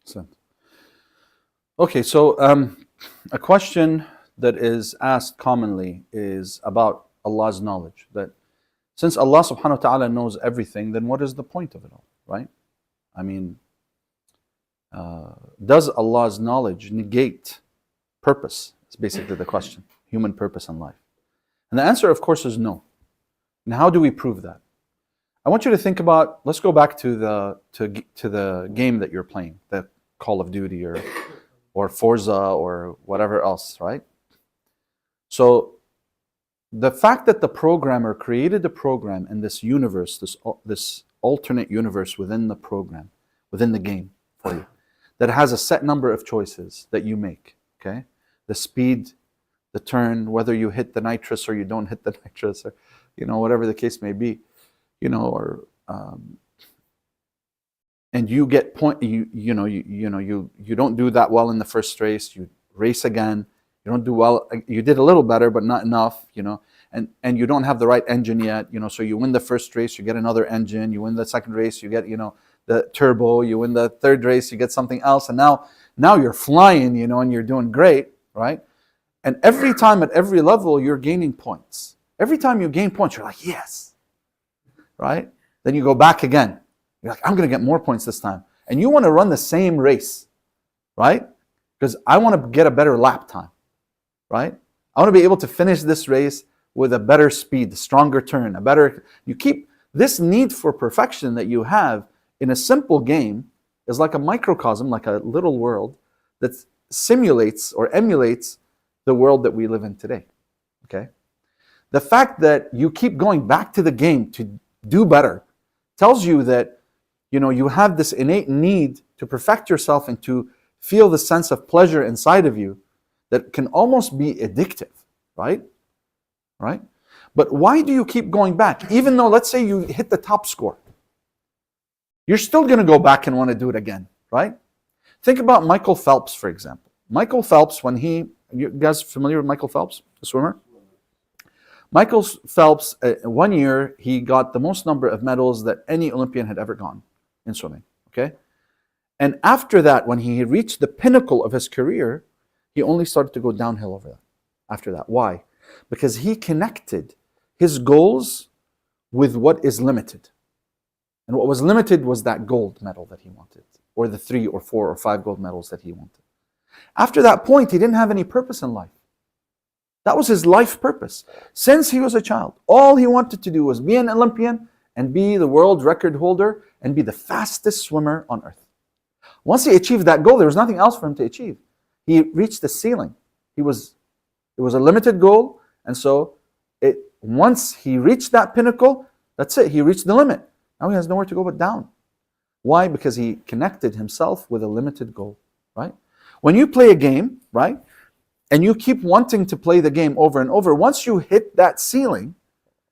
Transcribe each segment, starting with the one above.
Excellent. Okay, so a question that is asked commonly is about Allah's knowledge. That since Allah subhanahu wa ta'ala knows everything, then what is the point of it all, right? I mean, does Allah's knowledge negate purpose? It's basically the question. Human purpose in life. And the answer, of course, is no. And how do we prove that? I want you to think about, let's go back to the game that you're playing, the Call of Duty or Forza or whatever else, right? So the fact that the programmer created the program in this universe, this alternate universe within the program, within the game for you, that has a set number of choices that you make, okay? The speed, the turn, whether you hit the nitrous or you don't hit the nitrous, or whatever the case may be, or and you get you don't do that well in the first race, you race again, you don't do well, you did a little better but not enough, and you don't have the right engine yet, so you win the first race, you get another engine, you win the second race, you get the turbo, you win the third race, you get something else, and now you're flying, and you're doing great, right? And every time at every level you're gaining points. Every time you gain points, you're like, yes, right? Then you go back again. You're like, I'm going to get more points this time. And you want to run the same race, right? Because I want to get a better lap time, right? I want to be able to finish this race with a better speed, a stronger turn, you keep this need for perfection that you have in a simple game is like a microcosm, like a little world that simulates or emulates the world that we live in today, okay? The fact that you keep going back to the game to do better tells you that you have this innate need to perfect yourself and to feel the sense of pleasure inside of you that can almost be addictive, right? Right? But why do you keep going back? Even though, let's say you hit the top score, you're still going to go back and want to do it again, right? Think about Michael Phelps, for example. Michael Phelps, you guys familiar with Michael Phelps, the swimmer? Michael Phelps, 1 year, he got the most number of medals that any Olympian had ever gone in swimming, okay? And after that, when he reached the pinnacle of his career, he only started to go downhill after that. Why? Because he connected his goals with what is limited. And what was limited was that gold medal that he wanted, or the 3 or 4 or 5 gold medals that he wanted. After that point, he didn't have any purpose in life. That was his life purpose. Since he was a child, all he wanted to do was be an Olympian and be the world record holder and be the fastest swimmer on earth. Once he achieved that goal, there was nothing else for him to achieve. He reached the ceiling. It was a limited goal, and so once he reached that pinnacle, that's it. He reached the limit. Now he has nowhere to go but down. Why? Because he connected himself with a limited goal, right? When you play a game, right, and you keep wanting to play the game over and over, once you hit that ceiling,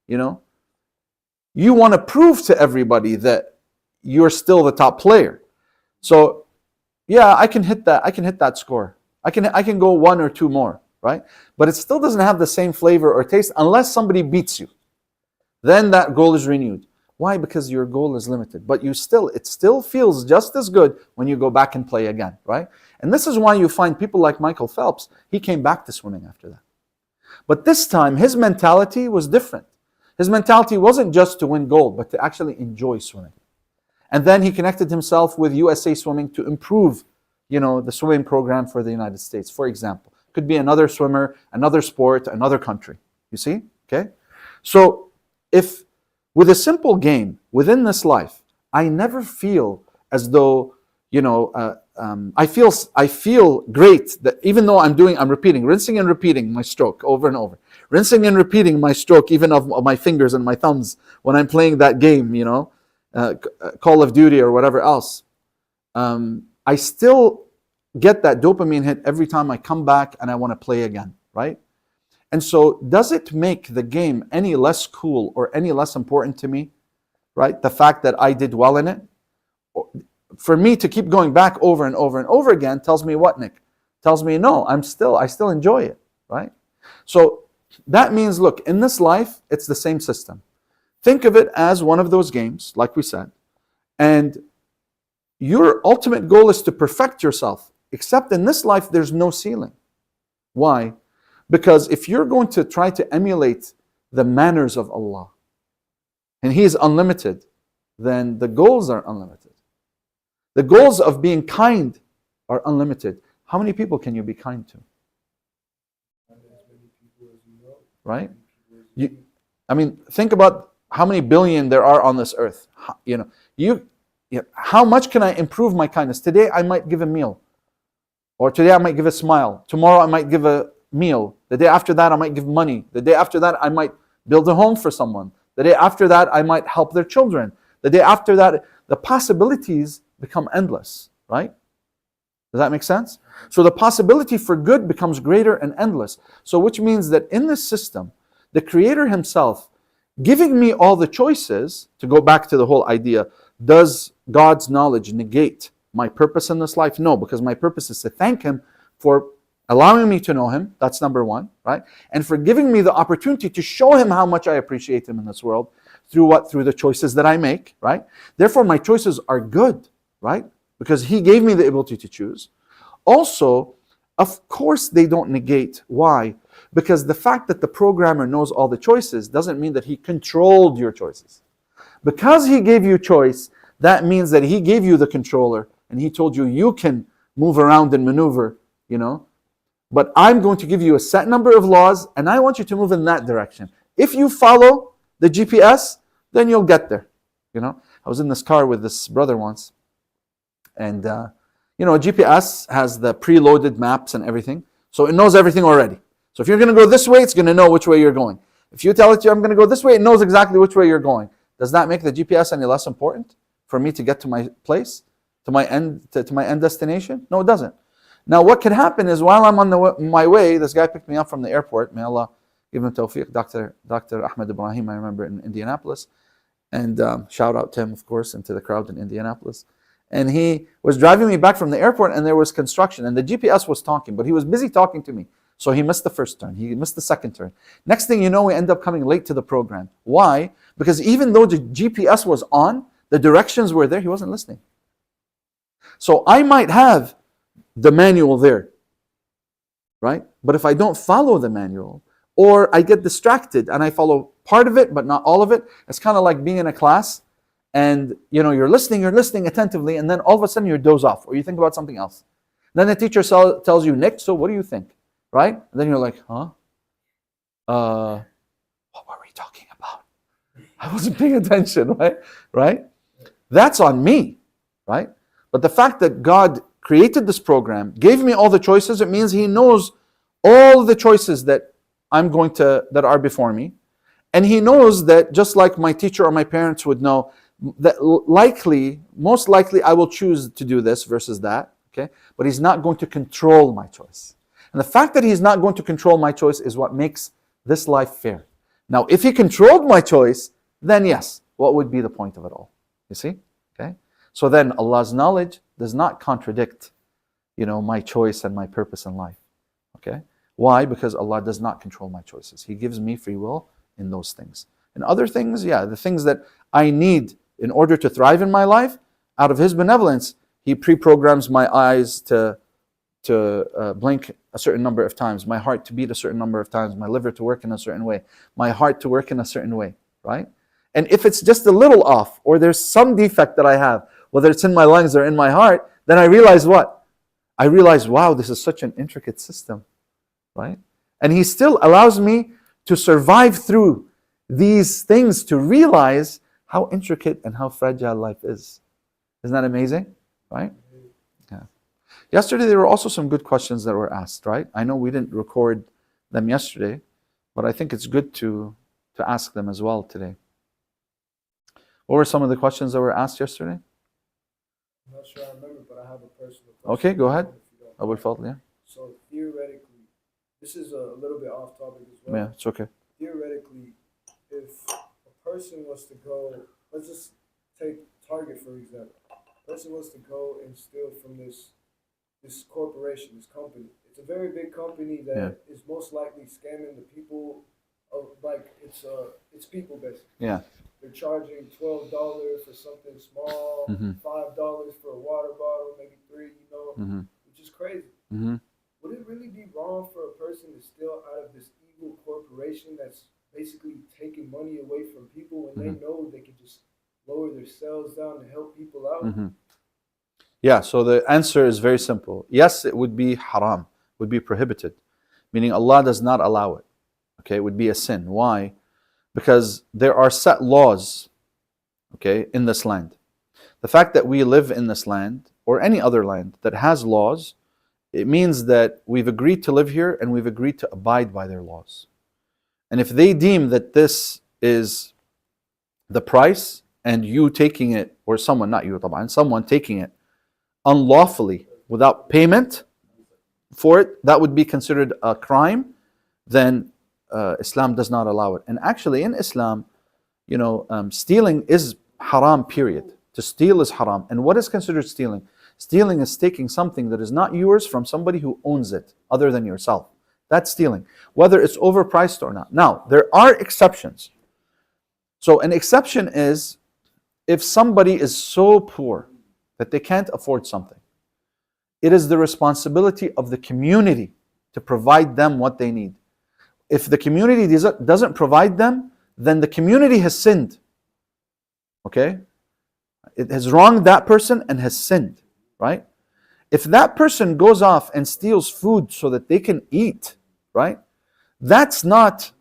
you want to prove to everybody that you're still the top player. So, yeah, I can hit that score. I can go 1 or 2 more, right? But it still doesn't have the same flavor or taste unless somebody beats you. Then that goal is renewed. Why? Because your goal is limited. But it still feels just as good when you go back and play again, right? And this is why you find people like Michael Phelps, he came back to swimming after that. But this time, his mentality was different. His mentality wasn't just to win gold, but to actually enjoy swimming. And then he connected himself with USA Swimming to improve, the swimming program for the United States, for example. Could be another swimmer, another sport, another country. You see? Okay? So, if with a simple game within this life, I never feel as though, I feel great that even though I'm repeating, rinsing and repeating my stroke over and over, rinsing and repeating my stroke even of my fingers and my thumbs when I'm playing that game, Call of Duty or whatever else. I still get that dopamine hit every time I come back and I want to play again, right? And so, does it make the game any less cool or any less important to me, right? The fact that I did well in it? For me to keep going back over and over and over again tells me what, Nick? Tells me, no, I still enjoy it, right? So, that means, look, in this life, it's the same system. Think of it as one of those games, like we said, and Your ultimate goal is to perfect yourself. Except in this life, there's no ceiling. Why? Because if you're going to try to emulate the manners of Allah, and He is unlimited, then the goals are unlimited. The goals of being kind are unlimited. How many people can you be kind to? Right? Think about how many billion there are on this earth. How much can I improve my kindness? Today I might give a meal. Or today I might give a smile. Tomorrow I might give a meal. The day after that I might give money. The day after that I might build a home for someone. The day after that I might help their children. The day after that, the possibilities become endless, right? Does that make sense? So the possibility for good becomes greater and endless. So which means that in this system, the Creator Himself giving me all the choices, to go back to the whole idea, does God's knowledge negate my purpose in this life? No, because my purpose is to thank Him for allowing me to know Him. That's number one, right? And for giving me the opportunity to show Him how much I appreciate Him in this world. Through what? Through the choices that I make, right? Therefore, my choices are good, right? Because He gave me the ability to choose. Also, of course, they don't negate. Why? Because the fact that the programmer knows all the choices doesn't mean that he controlled your choices. Because He gave you choice, that means that He gave you the controller and He told you, you can move around and maneuver, But I'm going to give you a set number of laws and I want you to move in that direction. If you follow the GPS, then you'll get there. I was in this car with this brother once, and a GPS has the preloaded maps and everything, so it knows everything already. So if you're going to go this way, it's going to know which way you're going. If you tell it I'm going to go this way, it knows exactly which way you're going. Does that make the GPS any less important for me to get to my place, to my end destination? No, it doesn't. Now, what could happen is while I'm on my way, this guy picked me up from the airport. May Allah give him tawfiq, Dr. Ahmed Ibrahim, I remember, in Indianapolis. And shout out to him, of course, and to the crowd in Indianapolis. And he was driving me back from the airport, and there was construction. And the GPS was talking, but he was busy talking to me. So he missed the first turn. He missed the second turn. Next thing you know, we end up coming late to the program. Why? Because even though the GPS was on, the directions were there, he wasn't listening. So I might have the manual there, right? But if I don't follow the manual, or I get distracted and I follow part of it but not all of it, it's kind of like being in a class and you're listening attentively, and then all of a sudden you doze off or you think about something else. Then the teacher tells you, Nick, so what do you think? Right? And then you're like, huh? What were we talking about? I wasn't paying attention, right? That's on me, right? But the fact that God created this program, gave me all the choices, it means He knows all the choices that are before me. And He knows that just like my teacher or my parents would know, that most likely I will choose to do this versus that, okay? But He's not going to control my choice. And the fact that He's not going to control my choice is what makes this life fair. Now, if He controlled my choice, then yes, what would be the point of it all? You see? Okay? So then Allah's knowledge does not contradict, my choice and my purpose in life. Okay? Why? Because Allah does not control my choices. He gives me free will in those things. And other things, the things that I need in order to thrive in my life, out of His benevolence, He pre-programs my eyes to blink a certain number of times, my heart to beat a certain number of times, my liver to work in a certain way, my heart to work in a certain way, right? And if it's just a little off, or there's some defect that I have, whether it's in my lungs or in my heart, then I realize what? I realize, wow, this is such an intricate system, right? And He still allows me to survive through these things to realize how intricate and how fragile life is. Isn't that amazing? Right? Yeah. Yesterday there were also some good questions that were asked, right? I know we didn't record them yesterday, but I think it's good to ask them as well today. What were some of the questions that were asked yesterday? I'm not sure I remember, but I have a personal question. Okay, go ahead. Abul Fadl, yeah. So theoretically, this is a little bit off topic as well. Yeah, it's okay. Theoretically, if a person was to go, let's just take Target for example. A person was to go and steal from this corporation, this company. It's a very big company that is most likely scamming the people. It's people basically. Yeah. they're charging $12 for something small, Mm-hmm. $5 for a water bottle, maybe three, Mm-hmm. which is crazy. Mm-hmm. Would it really be wrong for a person to steal out of this evil corporation that's basically taking money away from people when they know they can just lower their sales down to help people out? Mm-hmm. Yeah, so the answer is very simple. Yes, it would be haram, would be prohibited, meaning Allah does not allow it. Okay, it would be a sin. Why? Because there are set laws, okay, in this land. The fact that we live in this land or any other land that has laws, it means that we've agreed to live here and we've agreed to abide by their laws. And if they deem that this is the price and you taking it, or someone, not you, طبعا, someone taking it unlawfully without payment for it, that would be considered a crime, then Islam does not allow it. And actually in Islam, stealing is haram, period. To steal is haram. And what is considered stealing? Stealing is taking something that is not yours from somebody who owns it other than yourself. That's stealing, whether it's overpriced or not. Now, there are exceptions. So an exception is if somebody is so poor that they can't afford something. It is the responsibility of the community to provide them what they need. If the community doesn't provide them, then the community has sinned. Okay? It has wronged that person and has sinned, right? If that person goes off and steals food so that they can eat, right? That's not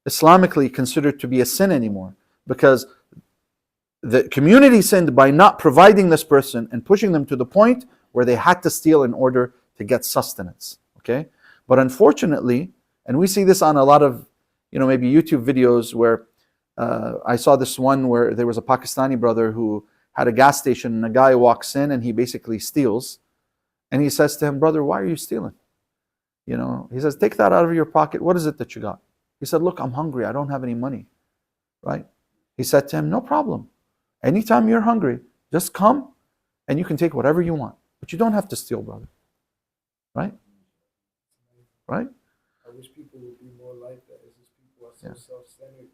Islamically considered to be a sin anymore, because the community sinned by not providing this person and pushing them to the point where they had to steal in order to get sustenance. Okay? But unfortunately, and we see this on a lot of, maybe YouTube videos where I saw this one where there was a Pakistani brother who had a gas station and a guy walks in and he basically steals. And he says to him, "Brother, why are you stealing?" He says, "Take that out of your pocket. What is it that you got?" He said, "Look, I'm hungry. I don't have any money." Right? He said to him, "No problem. Anytime you're hungry, just come and you can take whatever you want. But you don't have to steal, brother." Right? Right? I wish people would be more like that. It's just people are so Yeah. self-centered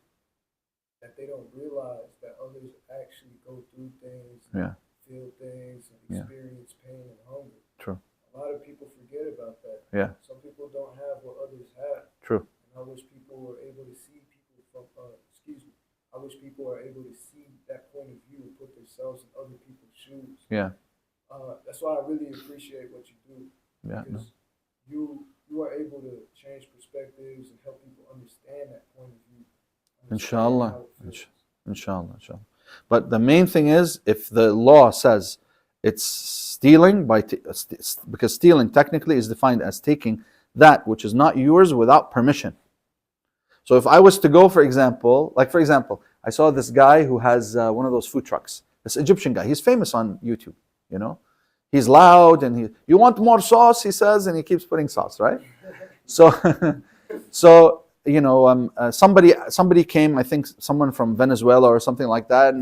that they don't realize that others actually go through things, Yeah. feel things, and Yeah. experience pain and hunger. True. A lot of people forget about that. Yeah. Some people don't have what others have. True. And I wish people were able to see people from, I wish people are able to see that point of view and put themselves in other people's shoes. Yeah. That's why I really appreciate what you do. Yeah. No. Because you are able to change perspectives and help people understand that point of view. Inshallah. Inshallah. But the main thing is, if the law says it's stealing, because stealing technically is defined as taking that which is not yours without permission. So if I was to go, for example, I saw this guy who has one of those food trucks. This Egyptian guy. He's famous on YouTube. He's loud and you want more sauce, he says, and he keeps putting sauce, right? So, somebody came, I think someone from Venezuela or something like that,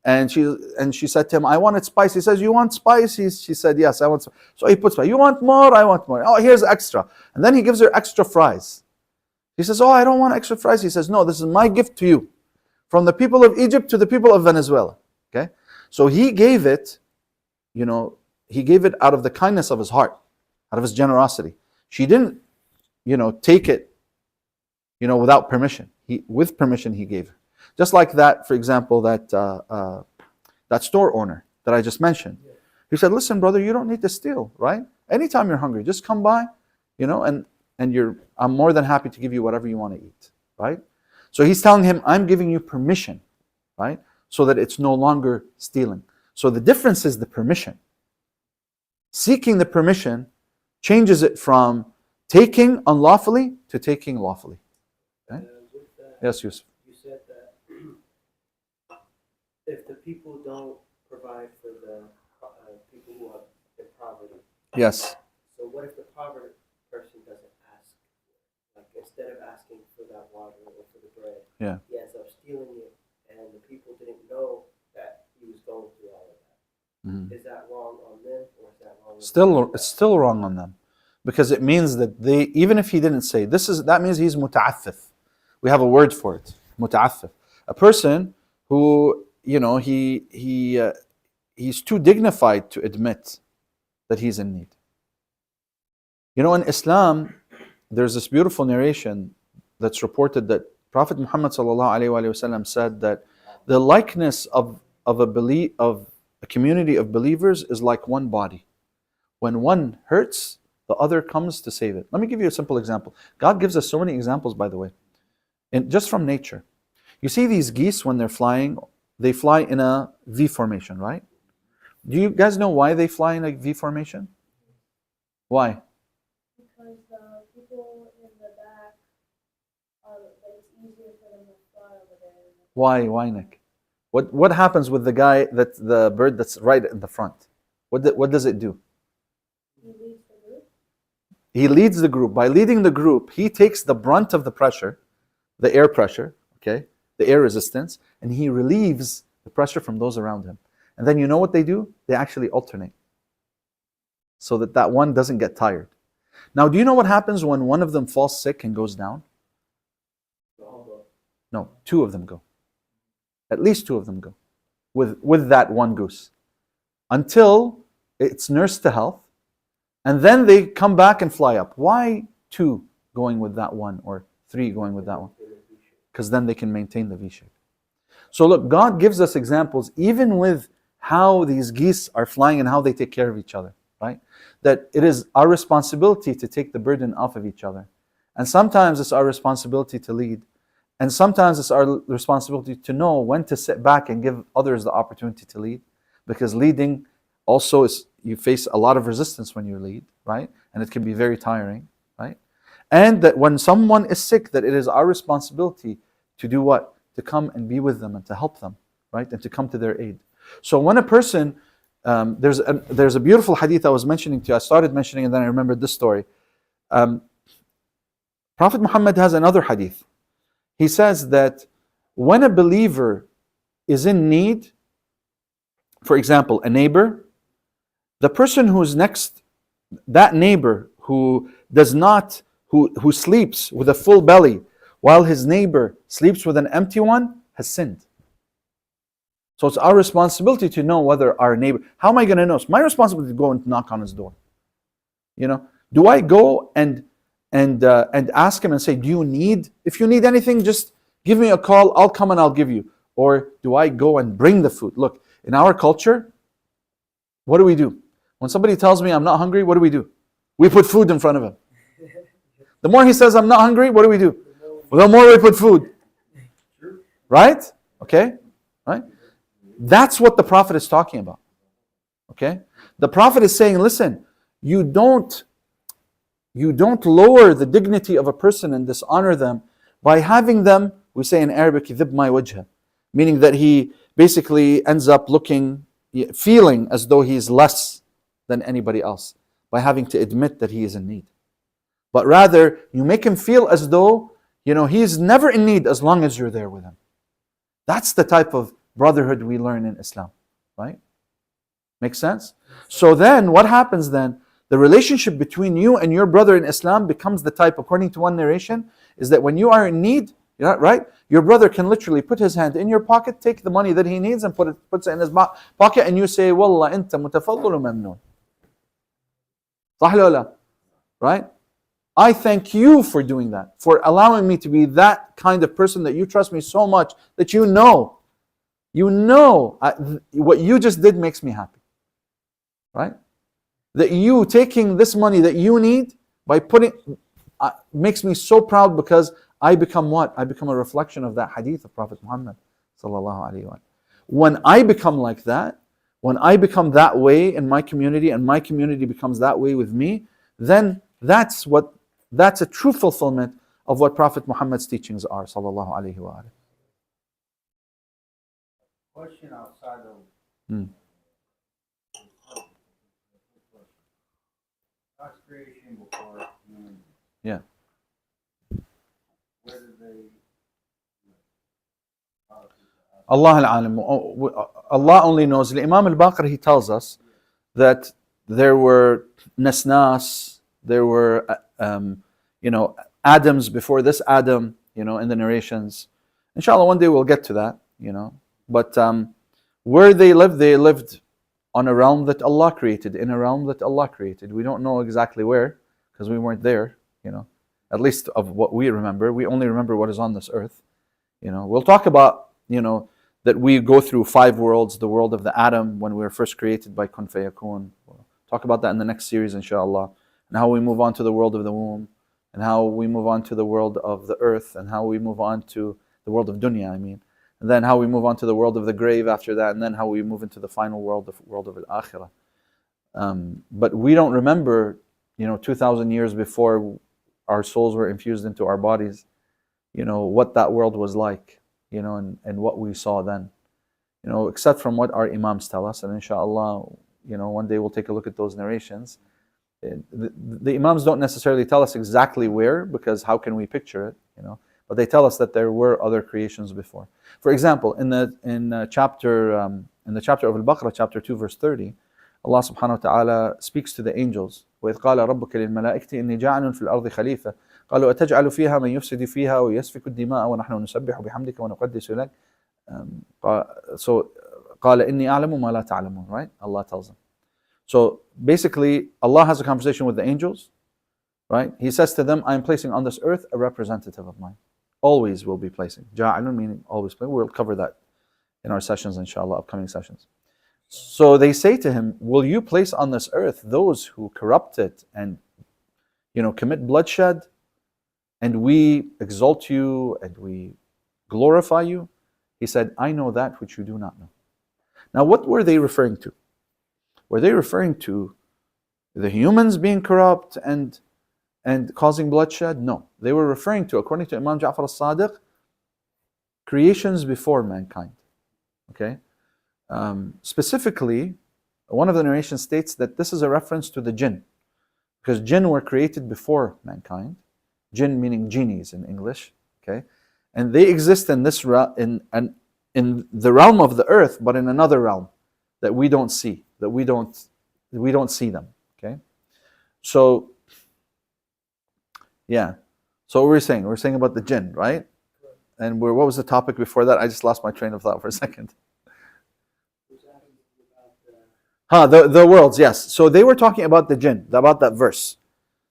and she said to him, "I wanted spice." He says, "You want spice?" She said, "Yes, I want spice." So he puts spice. "You want more?" "I want more." "Oh, here's extra." And then he gives her extra fries. He says, "Oh, I don't want extra fries." He says, "No, this is my gift to you, from the people of Egypt to the people of Venezuela." Okay? So he gave it, he gave it out of the kindness of his heart, out of his generosity. She didn't, take it, without permission. With permission, he gave her. Just like that, for example, that store owner that I just mentioned. He said, "Listen, brother, you don't need to steal, right? Anytime you're hungry, just come by, and I'm more than happy to give you whatever you want to eat, right?" So he's telling him, "I'm giving you permission, right? So that it's no longer stealing." So the difference is the permission. Seeking the permission changes it from taking unlawfully to taking lawfully. Okay? Yes, Yusuf. You said that if the people don't provide for the people who are in poverty. Yes. So what if the poverty person doesn't ask? Like instead of asking for that water or for the bread, Yeah. he ends up stealing it, and the people didn't know that he was going through all of that. Mm-hmm. Is that wrong on them, or is that wrong? It's still wrong on them, because it means that even if he didn't say that means he's muta'affif. We have a word for it, muta'affif. A person who, he's too dignified to admit that he's in need. In Islam, there's this beautiful narration that's reported that Prophet Muhammad ﷺ said that the likeness of a community of believers is like one body. When one hurts, the other comes to save it. Let me give you a simple example. God gives us so many examples, by the way, just from nature. You see these geese when they're flying, they fly in a V formation, right? Do you guys know why they fly in a V formation? Why? Because the people in the back, that it's easier for them to fly over there. Why, Nick? What happens with the bird that's right in the front? What does it do? He leads the group. He leads the group. By leading the group, he takes the brunt of the pressure, the air pressure, okay, the air resistance, and he relieves the pressure from those around him. And then you know what they do? They actually alternate so that one doesn't get tired. Now, do you know what happens when one of them falls sick and goes down? No, two of them go. At least two of them go with that one goose until it's nursed to health, and then they come back and fly up. Why two going with that one or three going with that one? Because then they can maintain the V shape. So look, God gives us examples even with how these geese are flying and how they take care of each other, right? That it is our responsibility to take the burden off of each other. And sometimes it's our responsibility to lead. And sometimes it's our responsibility to know when to sit back and give others the opportunity to lead. Because leading also is, you face a lot of resistance when you lead, right? And it can be very tiring, right? And that when someone is sick, that it is our responsibility to do what? To come and be with them and to help them, right? And to come to their aid. So when a person, there's a beautiful hadith I was mentioning to you. I started mentioning and then I remembered this story. Prophet Muhammad has another hadith. He says that when a believer is in need, for example, a neighbor, the person who's next, that neighbor who sleeps with a full belly while his neighbor sleeps with an empty one, has sinned. So it's our responsibility to know whether our neighbor, how am I going to know? It's my responsibility to go and knock on his door. Do I go and ask him and say, if you need anything, just give me a call, I'll come and I'll give you. Or do I go and bring the food? Look, in our culture, what do we do? When somebody tells me I'm not hungry, what do? We put food in front of him. The more he says I'm not hungry, what do? The more we put food. Right? Okay? Right? That's what the Prophet is talking about. Okay? The Prophet is saying, listen, you don't lower the dignity of a person and dishonor them by having them, we say in Arabic, ذِبْ مَا وَجْهَ, meaning that he basically ends up feeling as though he's less than anybody else by having to admit that he is in need. But rather, you make him feel as though, he's never in need as long as you're there with him. That's the type of brotherhood we learn in Islam, right? Make sense? So then, what happens then? The relationship between you and your brother in Islam becomes the type, according to one narration, is that when you are in need, right? Your brother can literally put his hand in your pocket, take the money that he needs and puts it in his pocket, and you say, Wallah, anta mutafaddalu mamnoon. Sah la la? Right? I thank you for doing that, for allowing me to be that kind of person that you trust me so much that you know what you just did makes me happy. Right? That you taking this money that you need by makes me so proud because I become what? I become a reflection of that hadith of Prophet Muhammad sallallahu alaihi wasallam. When I become like that, when I become that way in my community and my community becomes that way with me, then that's a true fulfillment of what Prophet Muhammad's teachings are sallallahu alaihi wasallam. Question outside of God's creation before human. Yeah. Where did they? Allah al-alim. Allah only knows. Imam al-Baqir, he tells us that there were nasnas, there were Adams before this Adam, in the narrations. Inshallah, one day we'll get to that, But where they lived on a realm that Allah created, in a realm that Allah created. We don't know exactly where, because we weren't there, at least of what we remember. We only remember what is on this earth. We'll talk about, that we go through 5 worlds, the world of the atom when we were first created by kun fayakun. We'll talk about that in the next series, inshallah. And how we move on to the world of the womb, and how we move on to the world of the earth, and how we move on to the world of dunya, and then how we move on to the world of the grave after that, and then how we move into the final world, the world of al-akhirah. But we don't remember, 2,000 years before our souls were infused into our bodies, what that world was like, and what we saw then, except from what our imams tell us. And inshallah, one day we'll take a look at those narrations. The imams don't necessarily tell us exactly where, because how can we picture it, but they tell us that there were other creations before. For example, in the chapter of Al-Baqarah, chapter 2, verse 30, Allah subhanahu wa ta'ala speaks to the angels. وَإِذْ قَالَ رَبُّكَ لِلْمَلَائِكَةِ إِنِّي جَاعِلٌ فِي الْأَرْضِ خَلِيفَةً قالوا أتجعل فيها من يفسد فيها ويسفك الدماء ونحن نسبح بحمدك ونقدس لك. So قال إني أعلم ما لا تعلمون, right? Allah tells them. So basically, Allah has a conversation with the angels, right? He says to them, I am placing on this earth a representative of mine. Always will be placing. Ja'ilun meaning always placing. We'll cover that in our sessions, inshallah, upcoming sessions. So they say to him, will you place on this earth those who corrupt it and commit bloodshed? And we exalt you and we glorify you? He said, I know that which you do not know. Now what were they referring to? Were they referring to the humans being corrupt and causing bloodshed? No. They were referring to, according to Imam Ja'far al-Sadiq, creations before mankind. Okay? Specifically, one of the narrations states that this is a reference to the jinn, because jinn were created before mankind. Jinn meaning genies in English, okay, and they exist in this in the realm of the earth, but in another realm that we don't see, we don't see them, okay. So yeah, so what were we saying? We're saying about the jinn, right? And what was the topic before that? I just lost my train of thought for a second. The worlds, yes. So they were talking about the jinn, about that verse.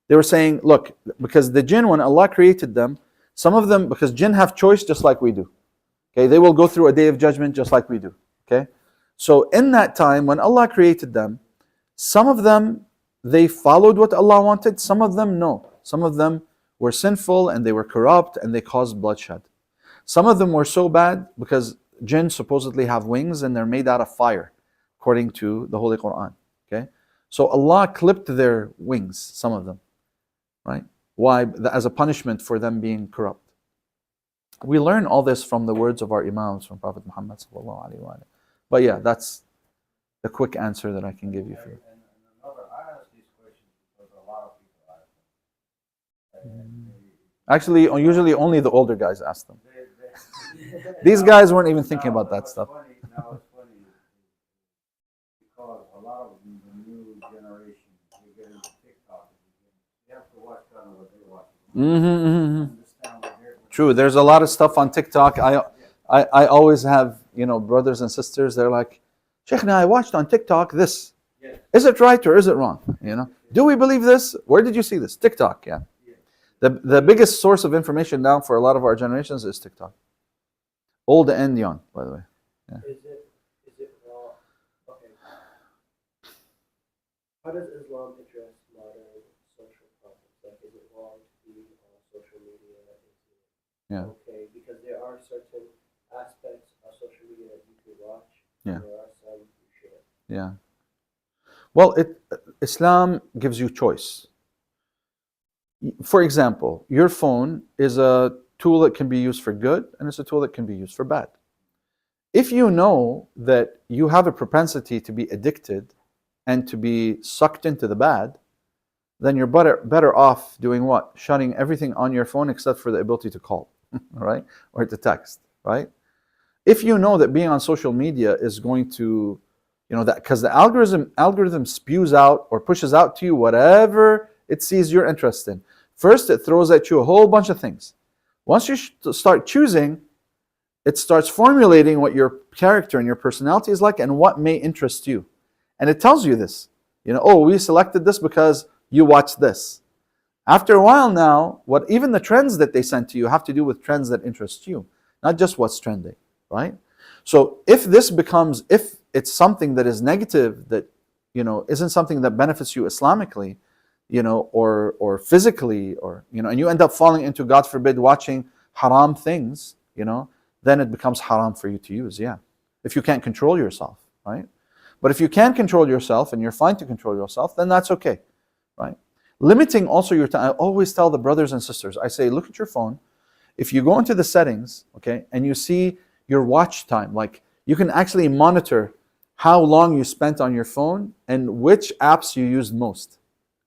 They were saying, look, because the jinn, when Allah created them, some of them, because jinn have choice just like we do. Okay, they will go through a day of judgment just like we do. Okay, so in that time when Allah created them, some of them they followed what Allah wanted, some of them no. Some of them were sinful and they were corrupt and they caused bloodshed. Some of them were so bad because jinn supposedly have wings and they're made out of fire, according to the Holy Quran. Okay, so Allah clipped their wings, some of them. Right? Why? As a punishment for them being corrupt. We learn all this from the words of our imams, from Prophet Muhammad sallallahu alaihi wasallam. But yeah, that's the quick answer that I can give you. For And another, I ask these questions because a lot of people ask them. Actually, usually only the older guys ask them. They- These guys weren't even thinking about that stuff. Now it's funny because a lot of the new generation, they get into TikTok. You have to watch kind of what they watch. Understand what they're. True, there's a lot of stuff on TikTok. I always have, brothers and sisters, they're like, Sheikhna, I watched on TikTok this. Yeah. Is it right or is it wrong? Do we believe this? Where did you see this? TikTok, yeah. The biggest source of information now for a lot of our generations is TikTok. Old and young, by the way. Is it wrong? Okay. How does Islam address modern social problems? Like, is it wrong to be on social media? Yeah. Okay, because there are certain aspects of social media that you can watch. Yeah. And there are some you shouldn't. Yeah. Well, Islam gives you choice. For example, your phone is a tool that can be used for good and it's a tool that can be used for bad. If you know that you have a propensity to be addicted and to be sucked into the bad, then you're better off doing what? Shutting everything on your phone except for the ability to call, right? Or to text, right? If you know that being on social media is going to, that because the algorithm spews out or pushes out to you whatever it sees you're interested in. First, it throws at you a whole bunch of things. Once you start choosing, it starts formulating what your character and your personality is like and what may interest you. And it tells you this. Oh, we selected this because you watched this. After a while now, even the trends that they send to you have to do with trends that interest you, not just what's trending, right? So if it's something that is negative, that isn't something that benefits you Islamically, or physically, and you end up falling into, God forbid, watching haram things, then it becomes haram for you to use, if you can't control yourself, right? But if you can control yourself and you're fine to control yourself, then that's okay, right? Limiting also your time. I always tell the brothers and sisters, I say, look at your phone. If you go into the settings, okay, and you see your watch time, like you can actually monitor how long you spent on your phone and which apps you used most,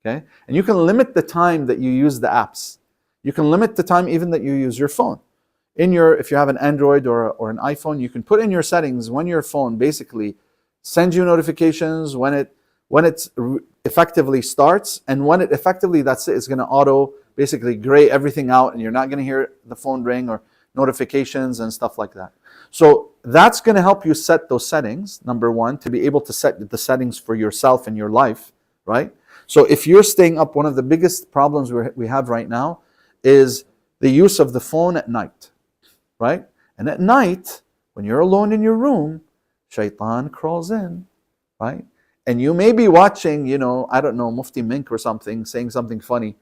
okay? And you can limit the time that you use the apps. You can limit the time even that you use your phone. If you have an Android or an iPhone, you can put in your settings when your phone basically sends you notifications, when it effectively starts, and when it effectively, that's it, it's going to auto basically gray everything out, and you're not going to hear the phone ring or notifications and stuff like that. So that's going to help you set those settings, number one, to be able to set the settings for yourself and your life, right? So if you're staying up, one of the biggest problems we have right now is the use of the phone at night, right? And at night, when you're alone in your room, shaitan crawls in, right? And you may be watching, I don't know, Mufti Mink or something, saying something funny,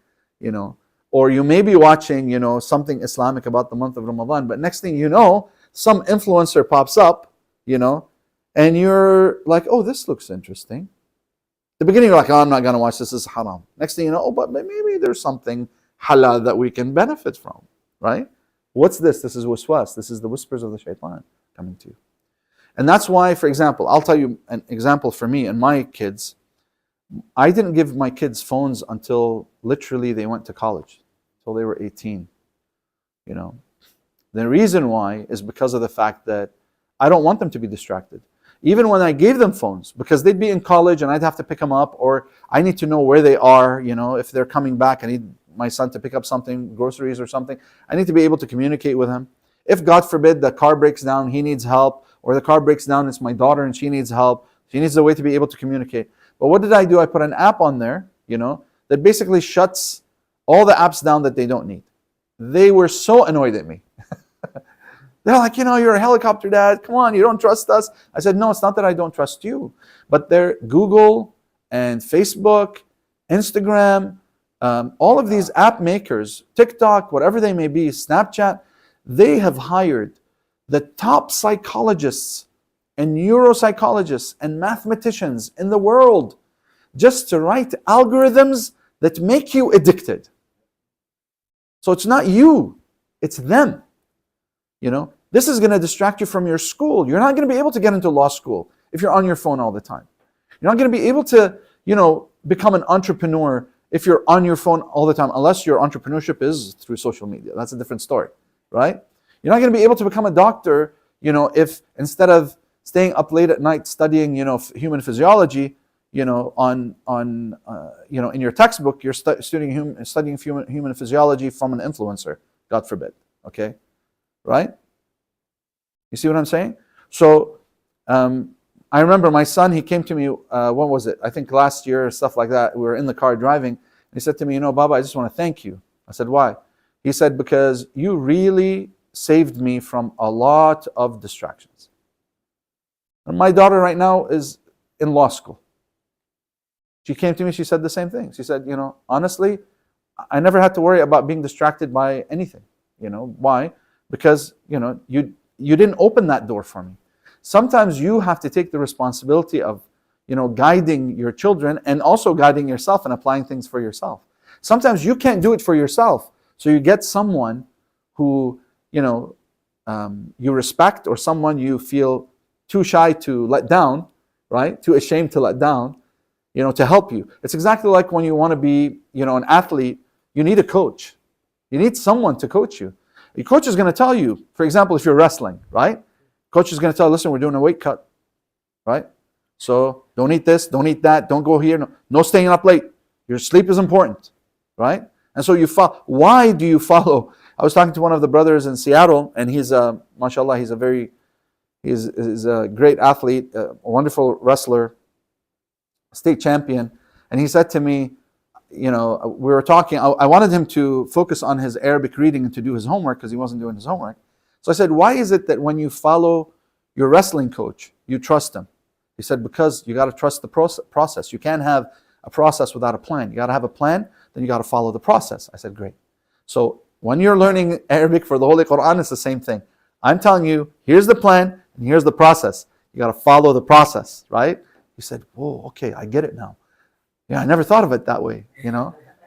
or you may be watching, something Islamic about the month of Ramadan, but next thing you know, some influencer pops up, and you're like, oh, this looks interesting. At the beginning, you're like, oh, I'm not going to watch this is haram. Next thing you know, oh, but maybe there's something halal that we can benefit from, right? What's this? This is waswas. This is the whispers of the shaitan coming to you. And that's why, for example, I'll tell you an example for me and my kids. I didn't give my kids phones until literally they went to college, until they were 18. The reason why is because of the fact that I don't want them to be distracted. Even when I gave them phones, because they'd be in college and I'd have to pick them up, or I need to know where they are, if they're coming back, I need my son to pick up something, groceries or something. I need to be able to communicate with him. If, God forbid, the car breaks down, he needs help, or the car breaks down, it's my daughter and she needs help. She needs a way to be able to communicate. But what did I do? I put an app on there, that basically shuts all the apps down that they don't need. They were so annoyed at me. They're like, you're a helicopter dad. Come on, you don't trust us. I said, no, it's not that I don't trust you. But they're Google and Facebook, Instagram, all of these app makers, TikTok, whatever they may be, Snapchat, they have hired the top psychologists and neuropsychologists and mathematicians in the world just to write algorithms that make you addicted. So it's not you, it's them. This is going to distract you from your school. You're not going to be able to get into law school if you're on your phone all the time. You're not going to be able to, become an entrepreneur if you're on your phone all the time, unless your entrepreneurship is through social media. That's a different story, right? You're not going to be able to become a doctor, if instead of staying up late at night studying, human physiology, in your textbook, you're studying human physiology from an influencer, God forbid, okay? Right? You see what I'm saying? So, I remember my son, he came to me, when was it? I think last year or stuff like that. We were in the car driving. And he said to me, Baba, I just want to thank you. I said, why? He said, because you really saved me from a lot of distractions. And my daughter right now is in law school. She came to me, she said the same thing. She said, honestly, I never had to worry about being distracted by anything. Why? Because, you didn't open that door for me. Sometimes you have to take the responsibility of, guiding your children and also guiding yourself and applying things for yourself. Sometimes you can't do it for yourself. So you get someone who, you respect, or someone you feel too shy to let down, right? Too ashamed to let down, to help you. It's exactly like when you want to be, an athlete, you need a coach. You need someone to coach you. Your coach is going to tell you, for example, if you're wrestling, right? Coach is going to tell you, listen, we're doing a weight cut, right? So don't eat this, don't eat that, don't go here, no staying up late. Your sleep is important, right? And so you follow. Why do you follow I was talking to one of the brothers in Seattle, and he's mashallah, he's a great athlete, a wonderful wrestler, state champion. And he said to me, we were talking, I wanted him to focus on his Arabic reading and to do his homework because he wasn't doing his homework. So I said, why is it that when you follow your wrestling coach, you trust him? He said, because you got to trust the process. You can't have a process without a plan. You got to have a plan, then you got to follow the process. I said, great. So when you're learning Arabic for the Holy Quran, it's the same thing. I'm telling you, here's the plan and here's the process. You got to follow the process, right? He said, whoa, okay, I get it now. Yeah, I never thought of it that way,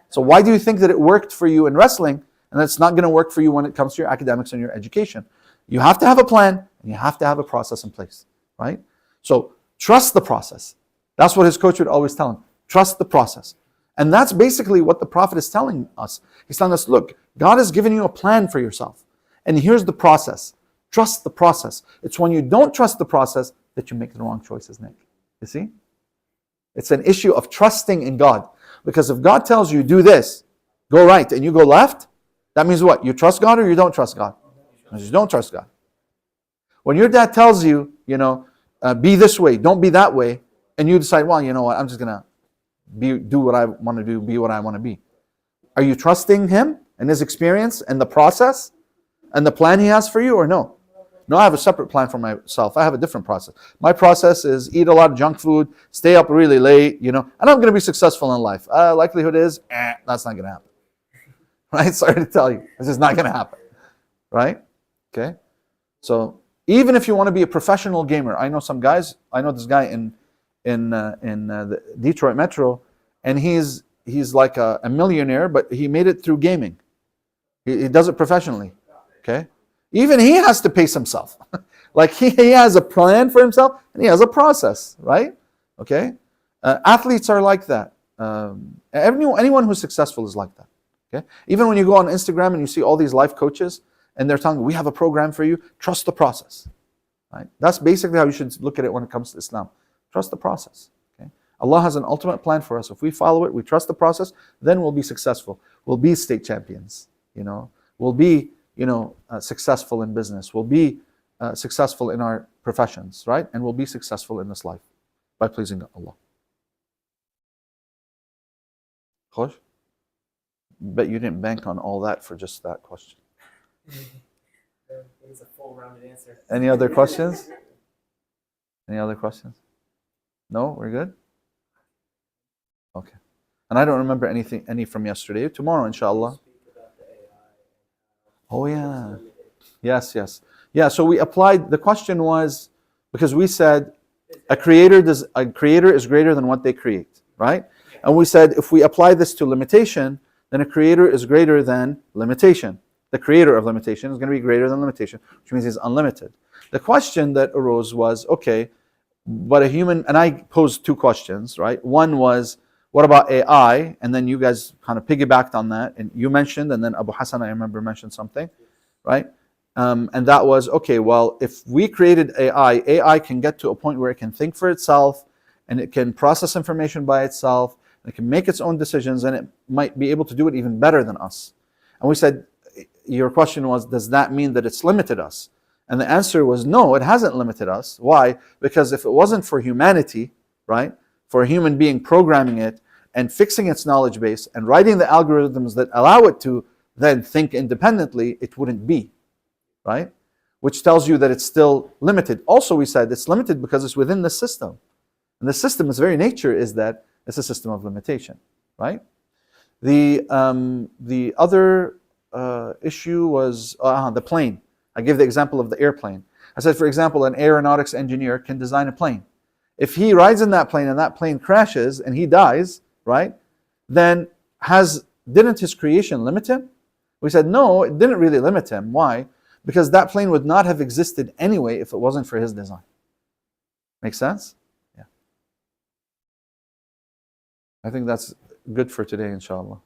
So why do you think that it worked for you in wrestling and it's not going to work for you when it comes to your academics and your education? You have to have a plan and you have to have a process in place, right? So trust the process. That's what his coach would always tell him. Trust the process. And that's basically what the Prophet is telling us. He's telling us, look, God has given you a plan for yourself. And here's the process. Trust the process. It's when you don't trust the process that you make the wrong choices, Nick. You see? It's an issue of trusting in God. Because if God tells you, do this, go right, and you go left, that means what? You trust God or you don't trust God? You don't trust God. When your dad tells you, be this way, don't be that way, and you decide, well, you know what, I'm just going to do what I want to do, be what I want to be. Are you trusting him and his experience and the process and the plan he has for you, or no? No, I have a separate plan for myself. I have a different process. My process is eat a lot of junk food, stay up really late, and I'm going to be successful in life. Likelihood is, that's not going to happen. Right? Sorry to tell you. This is not going to happen. Right? Okay? So, even if you want to be a professional gamer, I know some guys, I know this guy in the Detroit Metro, and he's like a millionaire, but he made it through gaming. He does it professionally. Okay? Even he has to pace himself. Like he has a plan for himself and he has a process, right? Okay? Athletes are like that. Anyone who's successful is like that. Okay? Even when you go on Instagram and you see all these life coaches and they're telling you, we have a program for you, trust the process. Right? That's basically how you should look at it when it comes to Islam. Trust the process. Okay? Allah has an ultimate plan for us. If we follow it, we trust the process, then we'll be successful. We'll be state champions. We'll be successful in business. We'll be successful in our professions, right? And we'll be successful in this life by pleasing Allah. Khosh? Bet you didn't bank on all that for just that question. It was a full rounded answer. Any other questions? Any other questions? No? We're good? Okay. And I don't remember any from yesterday. Tomorrow, inshallah. Oh yeah. Yes. Yeah, so we applied, the question was, because we said a creator is greater than what they create, right? And we said if we apply this to limitation, then a creator is greater than limitation. The creator of limitation is going to be greater than limitation, which means he's unlimited. The question that arose was, okay, but a human, and I posed two questions, right? One was, what about AI? And then you guys kind of piggybacked on that, and you mentioned, and then Abu Hassan, I remember, mentioned something, right? And that was, okay, well, if we created AI can get to a point where it can think for itself, and it can process information by itself, and it can make its own decisions, and it might be able to do it even better than us. And we said, your question was, does that mean that it's limited us? And the answer was, no, it hasn't limited us. Why? Because if it wasn't for humanity, right, for a human being programming it and fixing its knowledge base and writing the algorithms that allow it to then think independently, it wouldn't be, right? Which tells you that it's still limited. Also, we said it's limited because it's within the system. And the system, its very nature is that it's a system of limitation, right? The other issue was the plane. I gave the example of the airplane. I said, for example, an aeronautics engineer can design a plane. If he rides in that plane and that plane crashes and he dies, right, then didn't his creation limit him? We said, no, it didn't really limit him. Why? Because that plane would not have existed anyway if it wasn't for his design. Make sense? Yeah. I think that's good for today, inshallah.